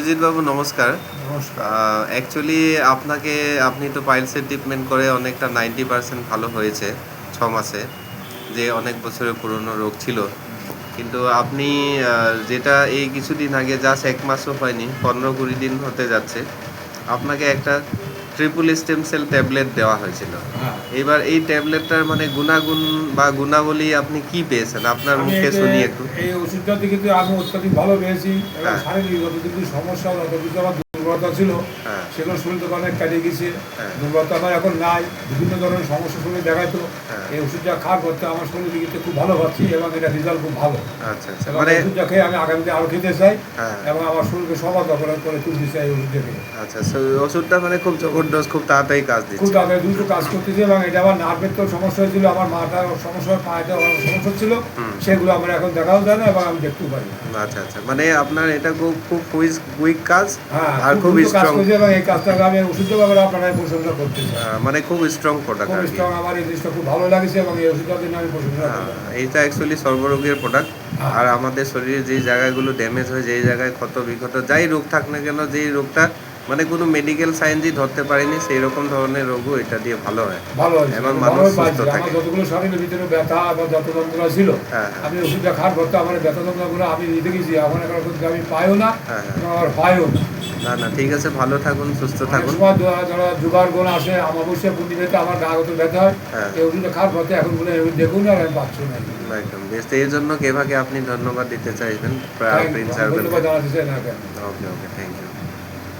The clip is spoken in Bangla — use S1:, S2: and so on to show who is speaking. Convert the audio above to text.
S1: সুজিত বাবু নমস্কার।
S2: নমস্কার।
S1: অ্যাকচুয়ালি আপনি তো পাইলসের ট্রিটমেন্ট করে অনেকটা 90% ভালো হয়েছে 6 মাসে। যে অনেক বছরের পুরনো রোগ ছিল। কিন্তু আপনি যেটা এই কিছুদিন আগে জাস্ট 1 মাসও হয়নি, 15-20 দিন হতে যাচ্ছে। আপনাকে একটা ট্রিপল স্টেম সেল ট্যাবলেট দেওয়া হয়েছিল।
S2: হ্যাঁ,
S1: এবার এই ট্যাবলেটটার মানে গুণাগুণ বা গুণাবলী আপনি কি পেয়েছেন? আপনার
S2: আমি
S1: মুখে শুনি একটু।
S2: এই ওষুধটা থেকে তো আমি অত্যাধিক ভালো পেয়েছি এবং
S1: হ্যাঁ,
S2: শারীরিক যত কিছু সমস্যা যত কিছু আমার দুর্বলতা ছিল
S1: হ্যাঁ,
S2: সেগুলো শরীর থেকে অনেক কাটিয়ে গেছে।
S1: হ্যাঁ,
S2: দুর্বলতা আমার এখন নাই। বিভিন্ন ধরনের সমস্যা শরীরে দেখাইতো।
S1: হ্যাঁ।
S2: এই ওষুধটা খাওয়ার করতে আমার শরীর দিকে খুব ভালো পাচ্ছি এবং এটা রেজাল্ট খুব ভালো।
S1: আচ্ছা, আচ্ছা।
S2: এবং
S1: মানে
S2: ওষুধটা খেয়ে আমি আগামীতে আরও খেতে চাই
S1: হ্যাঁ।
S2: এবং আমার শরীরকে সবার দখল করে তুলতে চাই এই ওষুধটা খেয়ে।
S1: আচ্ছা, ওষুধটা মানে খুব জবরদস্ত, খুব তাড়াতাড়ি কাজ
S2: খুব
S1: দিচ্ছে।
S2: তাড়াতাড়ি দ্রুত কাজ করতেছে এবং এটা আমার নার্ভের তো সমস্যা হয়েছিল, আমার মাথার সমস্যা, পায়েতে আমার সমস্যা ছিল,
S1: হুম।
S2: সেগুলো আমার এখন দেখাও যায় না এবং আমি দেখতেও পারি।
S1: আচ্ছা, আচ্ছা। মানে আপনার এটা খুব খুব কুইক কাজ
S2: হ্যাঁ,
S1: আর
S2: খুব
S1: খুব
S2: দ্রুত কাজ
S1: স্ট্রং।
S2: করছে এবং এই কাজটাকে আমি ওষুধের ব্যাপারে আপনারা প্রশংসা করতে চাই।
S1: মানে খুব স্ট্রং প্রোডাক্ট
S2: খুব
S1: আরকি।
S2: স্ট্রং, আমার এই জিনিসটা খুব ভালো লাগছে এবং এই ওষুধটার জন্য আমি প্রশংসা করি।
S1: এইটা অ্যাকচুয়ালি সর্বরোগের প্রোডাক্ট।
S2: হ্যাঁ,
S1: আর আমাদের শরীরে যেই জায়গাগুলো ড্যামেজ হয়, যেই জায়গায় ক্ষত বিক্ষত যাই রোগ থাক না কেন, যেই রোগটা মানে কোনো মেডিকেল সায়েন্সই ধরতে পারেনি সেই রকম ধরনের রোগও এটা দিয়ে ভালো হয়।
S2: ভালো হয়েছে,
S1: এবং
S2: আমি
S1: মানুষ
S2: ভালোই
S1: সুস্থ
S2: পাইছি। আমার
S1: থাকে।
S2: যতগুলো শরীরের ভিতরে ব্যথা বা যত যন্ত্রণা ছিল,
S1: হ্যাঁ, হ্যাঁ,
S2: আমি ওষুধটা খাওয়ার করতে আমার ব্যথা যন্ত্রণাগুলো আমি নিতে গেছি, এখন এখন ওষুধ আমি পাইও না
S1: হ্যাঁ, হ্যাঁ।
S2: এবং আমার পাইও না।
S1: না, না, ঠিক আছে, ভালো থাকুন, সুস্থ
S2: অনেক
S1: থাকুন।
S2: সময় যারা জোগাড় গোল আসে অমাবস্যা পূর্ণিমাতে আমার গা গত ব্যথা হয়,
S1: হ্যাঁ,
S2: এই ওষুধটা খাওয়ার পথে এখন বলে দেখুন আর আমি পাচ্ছি না।
S1: একদম বেশ। তো এর জন্য কেভাকে আপনি ধন্যবাদ দিতে চাইবেন
S2: তাই
S1: প্রিন্স
S2: ধন্যবাদ
S1: আরবেলকে?
S2: জানাতে চাই না কেন।
S1: ওকে, ওকে, থ্যাংক ইউ।